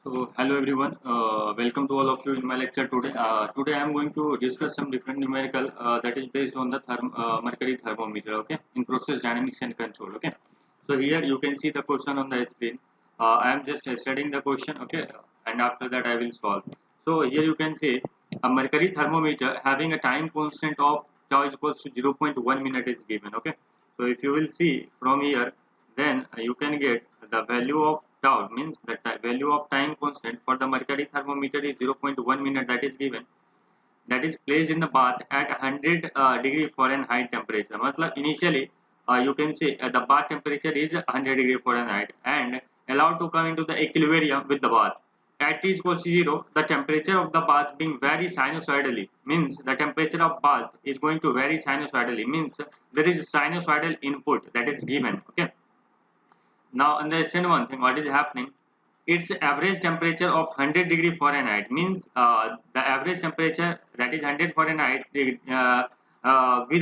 So hello everyone, welcome to all of you in my lecture today. Today I am going to discuss some different numerical that is based on the mercury thermometer. Okay, in process dynamics and control. Okay, so here you can see the question on the screen. I am just studying the question. Okay, and after that I will solve. So here you can see a mercury thermometer having a time constant of tau is equals to 0.1 minute is given. Okay, so if you will see from here, then you can get the value of tau means the value of time constant for the mercury thermometer is 0.1 minute that is given, that is placed in the bath at 100 degree Fahrenheit temperature. मतलब initially you can say the bath temperature is 100 degree Fahrenheit and allowed to come into the equilibrium with the bath. At t equals to 0, the temperature of the bath being vary sinusoidally means the temperature of bath is going to vary sinusoidally means there is sinusoidal input that is given. Okay, now understand one thing what is happening. Its average temperature of 100 degree Fahrenheit means the average temperature that is 100 Fahrenheit with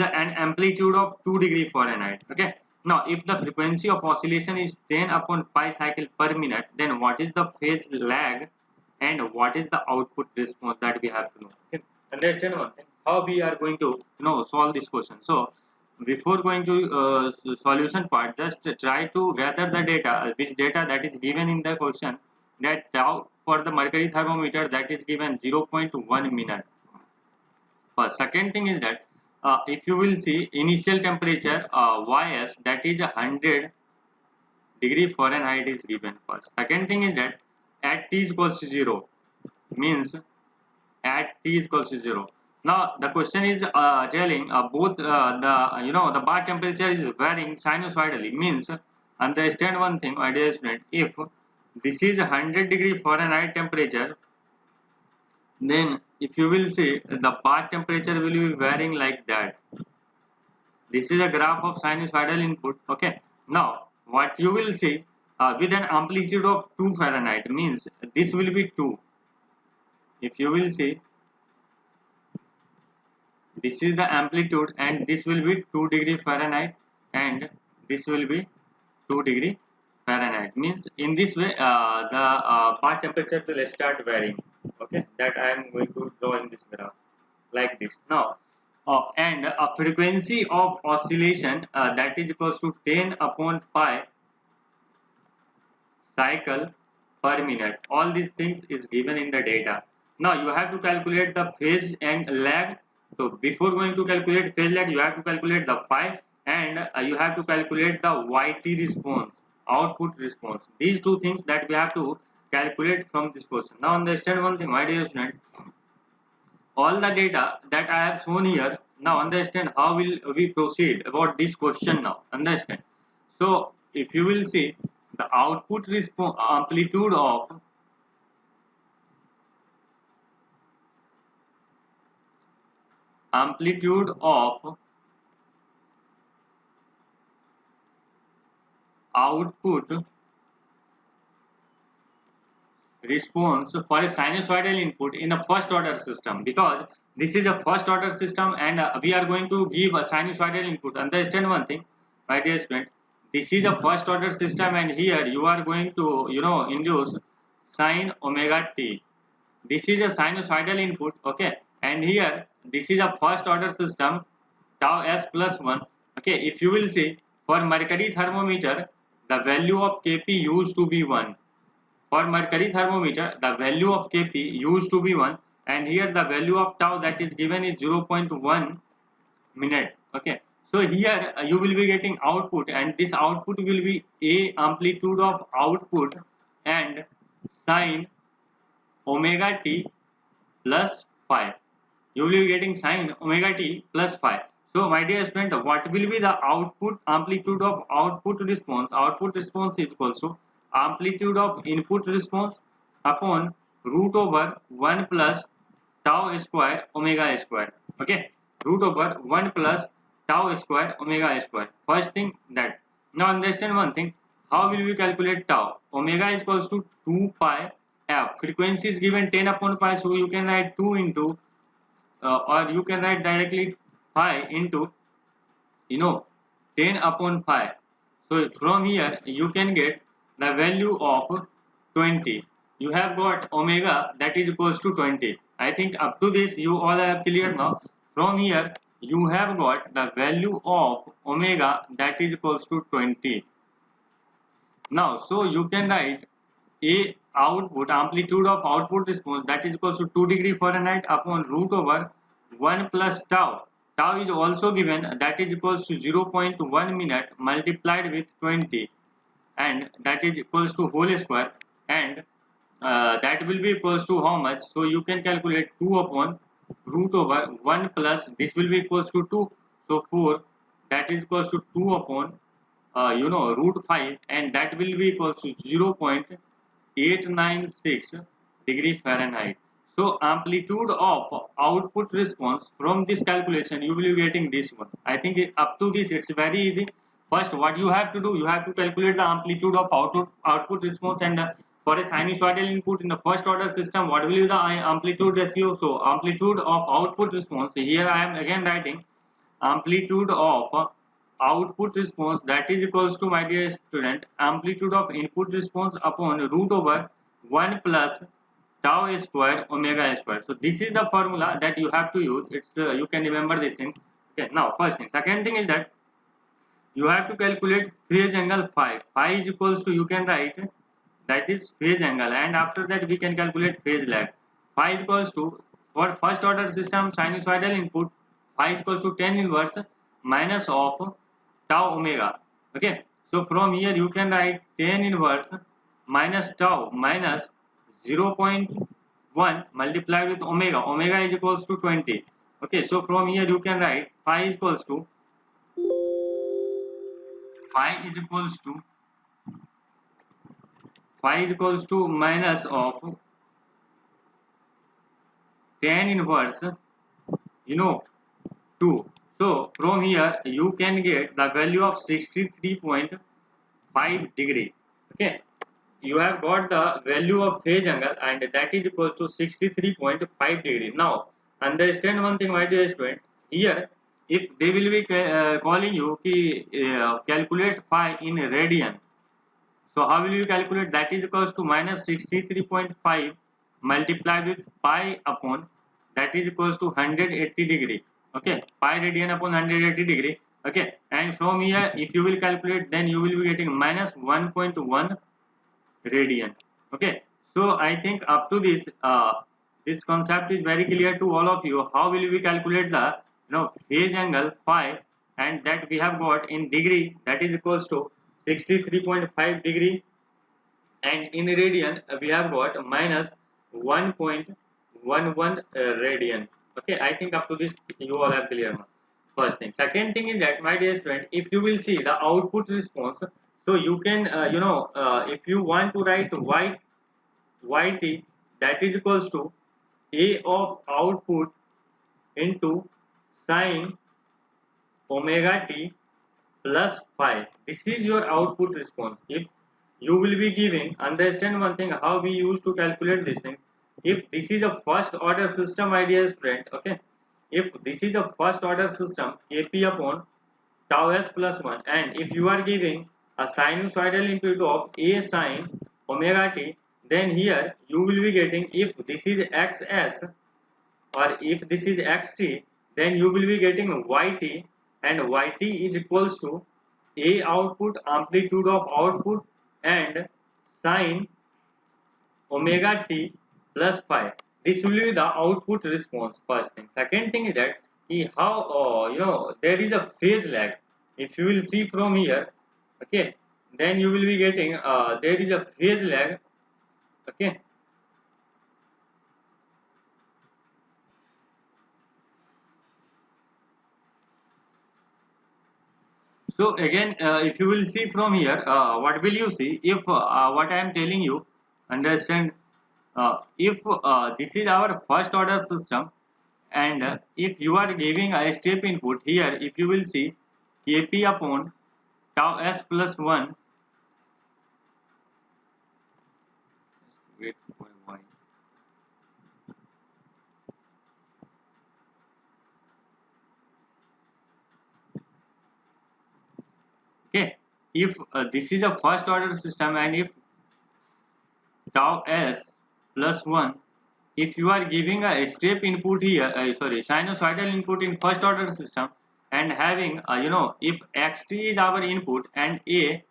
an amplitude of 2 degree Fahrenheit. Okay. Now if the frequency of oscillation is 10 upon pi cycle per minute, then what is the phase lag and what is the output response that we have to know. Okay. Understand one thing how we are going to solve this question. So before going to solution part, just try to gather the data, which data that is given in the question, that tau for the mercury thermometer that is given 0.1 minute. First, second thing is that if you will see initial temperature ys that is 100 degree Fahrenheit is given first. Second thing is that at t is equals to 0 means at t is equals to 0. Now the question is telling both the the bath temperature is varying sinusoidally means understand one thing my dear student, if this is 100 degree Fahrenheit temperature, then if you will see the bath temperature will be varying like that. This is a graph of sinusoidal input. Okay, now what you will see with an amplitude of 2 Fahrenheit means this will be 2. If you will see, this is the amplitude and this will be 2 degree Fahrenheit and this will be 2 degree Fahrenheit means in this way the bath temperature will start varying. Okay, that I am going to draw in this graph like this. Now and a frequency of oscillation that is equals to 10 upon pi cycle per minute. All these things is given in the data. Now you have to calculate the phase and lag. So before going to calculate phase lag, you have to calculate the phi and you have to calculate the YT response, output response. These two things that we have to calculate from this question. Now understand one thing, my dear student. All the data that I have shown here. Now understand how will we proceed about this question now. Understand. So if you will see the output response amplitude of output response for a sinusoidal input in a first order system, because this is a first order system and we are going to give a sinusoidal input. Understand one thing my dear student, this is a first order system and here you are going to induce sine omega t. This is a sinusoidal input. Okay, and here this is a first order system tau s plus 1. Okay, if you will see for mercury thermometer the value of kp used to be 1. For mercury thermometer, the value of Kp used to be 1 and here the value of tau that is given is 0.1 minute. Okay. So here you will be getting output and this output will be A amplitude of output and sine omega t plus phi. You will be getting sine omega t plus phi. So my dear student, what will be the output amplitude of output response? Output response is equal to amplitude of input response upon root over 1 plus tau square omega square. Okay, root over 1 plus tau square omega square. First thing that. Now understand one thing. How will we calculate tau? Omega is equals to 2 pi f. Frequency is given 10 upon pi, so you can write 2 into or you can write directly pi into 10 upon pi. So from here you can get the value of 20. you have got omega that is equals to 20. I think up to this you all have clear now. From here you have got the value of omega that is equals to 20. Now, so you can write a output amplitude of output response that is equals to 2 degree Fahrenheit upon root over 1 plus tau. Tau is also given that is equals to 0.1 minute multiplied with 20, and that is equals to whole square, and that will be equals to how much? So you can calculate 2 upon root over 1 plus this will be equals to 2, so 4, that is equals to 2 upon root 5, and that will be equals to 0.896 degree Fahrenheit. So amplitude of output response, from this calculation you will be getting this one. I think up to this it's very easy. First what you have to do, you have to calculate the amplitude of output response, and for a sinusoidal input in the first order system, what will be the amplitude ratio? So amplitude of output response, here I am again writing amplitude of output response that is equals to, my dear student, amplitude of input response upon root over 1 plus tau square omega square. So this is the formula that you have to use. It's you can remember these things. Okay, now first thing. Second thing is that you have to calculate phase angle phi. Phi is equals to, you can write, that is phase angle, and after that we can calculate phase lag. Phi is equals to, for first order system sinusoidal input, phi is equals to tan inverse minus of tau omega. Okay, so from here you can write tan inverse minus tau minus 0.1 multiplied with omega. Omega is equals to 20. Okay, so from here you can write phi is equals to minus of tan inverse, you know 2. So from here you can get the value of 63.5 degree. Okay, you have got the value of phase angle, and that is equals to 63.5 degree. Now understand one thing, my dear student. Here if they will be calling you calculate phi in radian, so how will you calculate? That is equals to minus 63.5 multiplied with pi upon, that is equals to 180 degree. Okay, pi radian upon 180 degree. Okay, and from here if you will calculate, then you will be getting minus 1.1 radian. Okay, so I think up to this this concept is very clear to all of you. How will we calculate the phase angle phi, and that we have got in degree, that is equals to 63.5 degree, and in radian we have got minus 1.11 radian. Okay, I think up to this you all have clear now. First thing. Second thing is that, my dear student, if you will see the output response, so you can if you want to write yt, that is equals to a of output into sine omega t plus phi. This is your output response. If you will be giving, understand one thing, how we used to calculate this thing. If this is a first order system, my dear friend, okay, if this is a first order system, ap upon tau s plus 1, and if you are giving a sinusoidal input of a sine omega t, then here you will be getting, if this is xs or if this is xt, then you will be getting yt, and yt is equals to a output amplitude of output and sine omega t plus phi. This will be the output response. First thing. Second thing is that how there is a phase lag. If you will see from here, okay, then you will be getting there is a phase lag. Okay, so again, if you will see from here, what will you see? If what I am telling you, understand. If this is our first order system, and if you are giving a step input here, if you will see ap upon tau s plus 1. Wait for a while. Okay, if this is a first order system, and if tau s plus 1. If you are giving a step input here, sorry, sinusoidal input in first order system, and having if xt is our input and a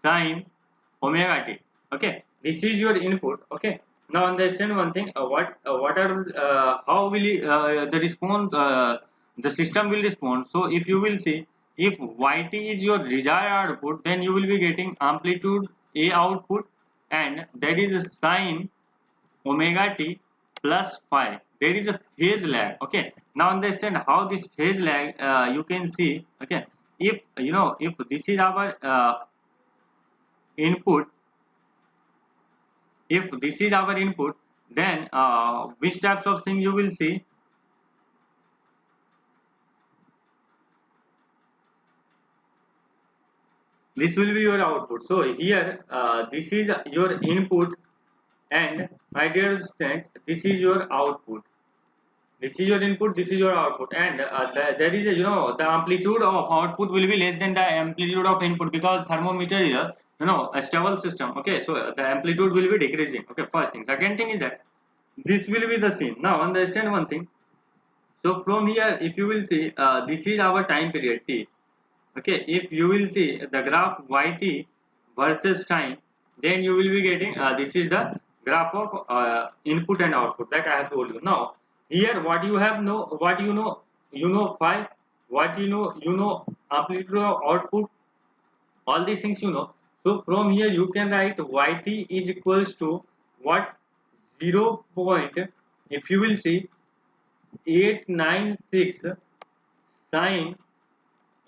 sine omega t, okay, this is your input. Okay, now understand one thing, what are how will the response, the system will respond. So if you will see, if yt is your desired output, then you will be getting amplitude a output, and that is sine omega t plus phi. There is a phase lag. Okay, now understand how this phase lag, you can see. Okay, if if this is our input, if this is our input, then which types of thing you will see. This will be your output. So here this is your input, and my dear student, this is your output. This is your input, this is your output, and there is a, the amplitude of output will be less than the amplitude of input, because thermometer is a a stable system. Okay, so the amplitude will be decreasing. Okay, first thing. Second thing is that this will be the same. Now understand one thing. So from here, if you will see, this is our time period t. Okay, if you will see the graph yt versus time, then you will be getting, this is the graph of input and output that I have told you. Now here, what you have know, what you know phi, what you know amplitude of output, all these things you know. So from here you can write yt is equals to what, 0 point, if you will see, 896 sine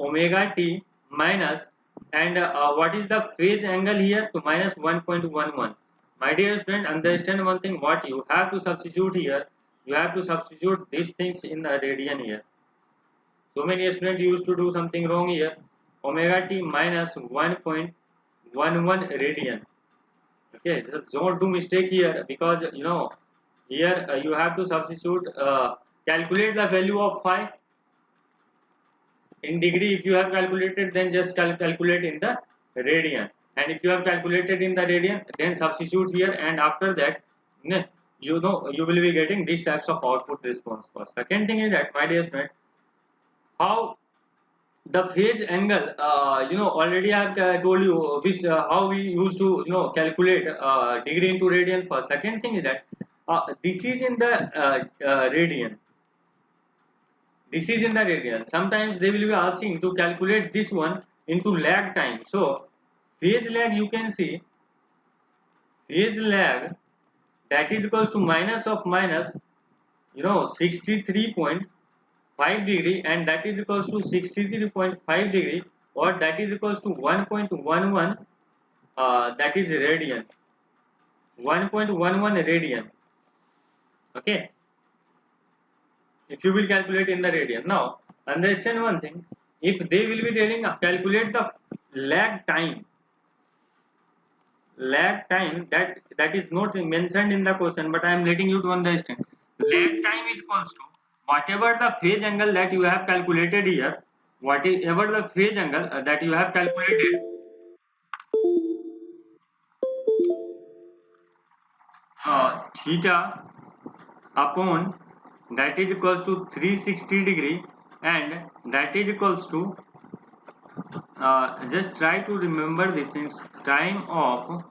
omega t minus, and what is the phase angle here, to minus 1.11. My dear student, understand one thing, what you have to substitute here, you have to substitute these things in the radian here. So many students used to do something wrong here. Omega t minus 1.11 radian. Okay, just don't do mistake here, because here you have to substitute, calculate the value of phi in degree. If you have calculated, then just calculate in the radian, and if you have calculated in the radian, then substitute here, and after that, you will be getting these types of output response first. Second thing is that, my dear friend, how the phase angle, already I have told you which, how we used to calculate degree into radian first. Second thing is that, this is in the radian, this is in the radian. Sometimes they will be asking to calculate this one into lag time. So phase lag, you can see phase lag, that is equals to minus of minus 63.5 degree, and that is equals to 63.5 degree, or that is equals to 1.11, that is radian, 1.11 radian. Okay, if you will calculate in the radian. Now understand one thing, if they will be telling calculate the lag time, that is not mentioned in the question, but I am letting you to understand. Lag time is equals to whatever the phase angle that you have calculated here, whatever the phase angle that you have calculated, theta upon, that is equals to 360 degree, and that is equals to, just try to remember these things, time of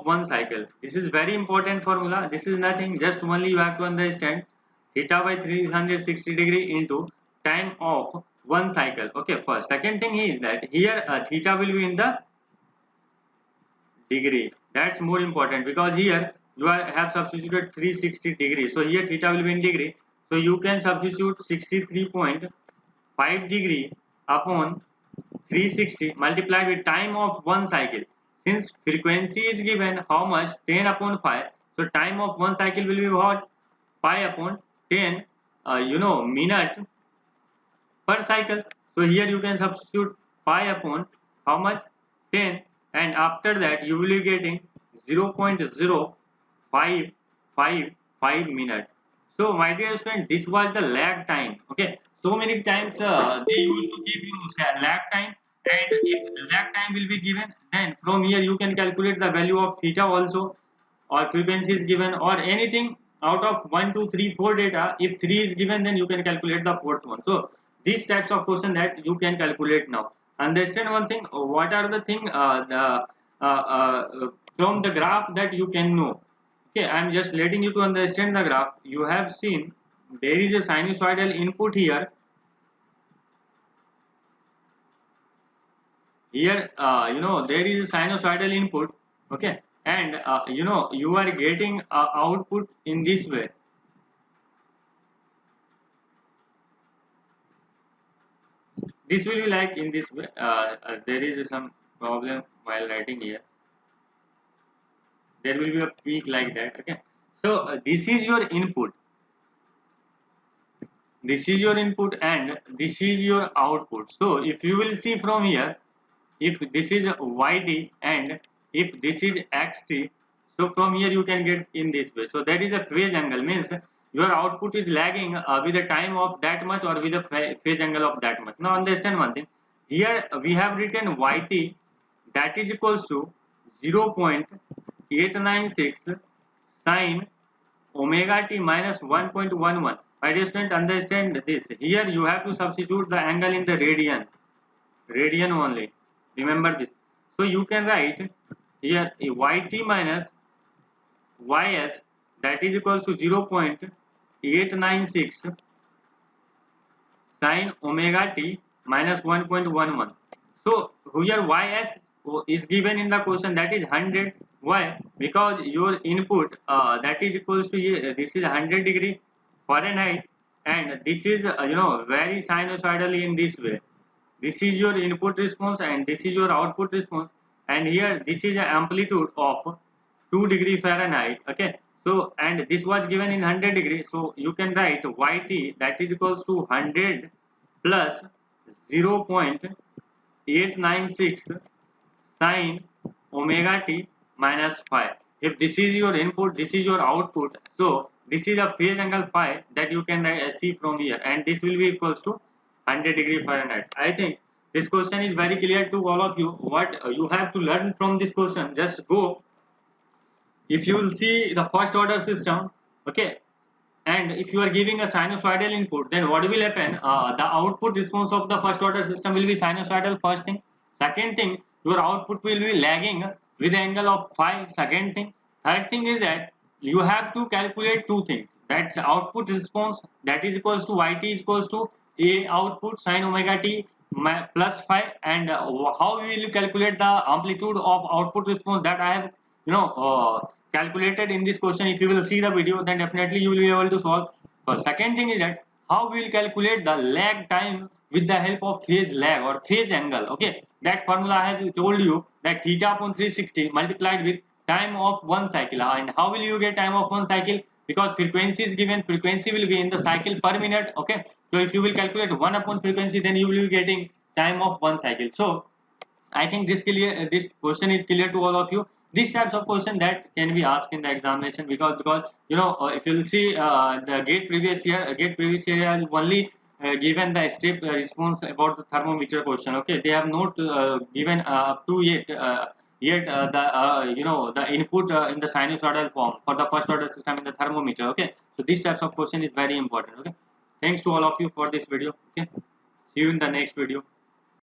one cycle. This is very important formula. This is nothing, just only you have to understand theta by 360 degree into time of one cycle. Okay, first. Second thing is that here theta will be in the degree. That's more important, because here you have substituted 360 degree. So here theta will be in degree. So you can substitute 63.5 degree upon 360 multiplied with time of one cycle. Since frequency is given, how much, 10 upon 5. So time of one cycle will be what, 5 upon 10, minute per cycle. So here you can substitute 5 upon how much, 10, and after that you will be getting 0.0555 minute. So my dear friend, this was the lag time. Okay, so many times they used to give you lag time, and if lag time will be given, then from here you can calculate the value of theta also, or frequency is given, or anything out of 1 2 3 4 data. If 3 is given, then you can calculate the fourth one. So these types of question that you can calculate now. Understand one thing, what are the thing from the graph that you can know. Okay, I am just letting you to understand the graph. You have seen there is a sinusoidal input here. Here there is a sinusoidal input. Okay, and you are getting output in this way. This will be like in this way. There is some problem while writing here. There will be a peak like that. Okay, so this is your input, this is your input, and this is your output. So if you will see from here, if this is yt and if this is xt, so from here you can get in this way. So that is a phase angle, means your output is lagging with a time of that much or with a phase angle of that much. Now understand one thing, here we have written yt, that is equals to 0.896 sine omega t minus 1.11. My dear student, understand this. Here you have to substitute the angle in the radian only. Remember this. So you can write here yt minus ys, that is equals to 0.896 sine omega t minus 1.11. So here ys is given in the question, that is 100. Why? Because your input that is equals to this is 100 degree Fahrenheit, and this is very sinusoidally in this way. This is your input response and this is your output response, and here this is an amplitude of 2 degree Fahrenheit. Okay, so and this was given in 100 degree, so you can write yt, that is equals to 100 plus 0.896 sine omega t minus phi. If this is your input, this is your output, so this is a phase angle phi that you can see from here, and this will be equals to 100 degree Fahrenheit. I think this question is very clear to all of you. What you have to learn from this question, just go, if you will see the first order system. Okay, and if you are giving a sinusoidal input, then what will happen, the output response of the first order system will be sinusoidal, first thing. Second thing, your output will be lagging with angle of phi, second thing. Third thing is that you have to calculate two things, that's output response, that is equals to yt is equals to a output sine omega t plus phi, and how will you calculate the amplitude of output response, that I have calculated in this question. If you will see the video, then definitely you will be able to solve. Second thing is that how we will calculate the lag time with the help of phase lag or phase angle. Okay, that formula I have told you, that theta upon 360 multiplied with time of one cycle. And how will you get time of one cycle? Because frequency is given, frequency will be in the cycle per minute. Okay, so if you will calculate 1 upon frequency, then you will be getting time of one cycle. So I think this question is clear to all of you. These types of question that can be asked in the examination, because if you will see the gate previous year has only given the step response about the thermometer question. Okay, they have not given up to yet the the input in the sinusoidal form for the first order system in the thermometer. Okay, so these types of question is very important. Okay, thanks to all of you for this video. Okay, see you in the next video.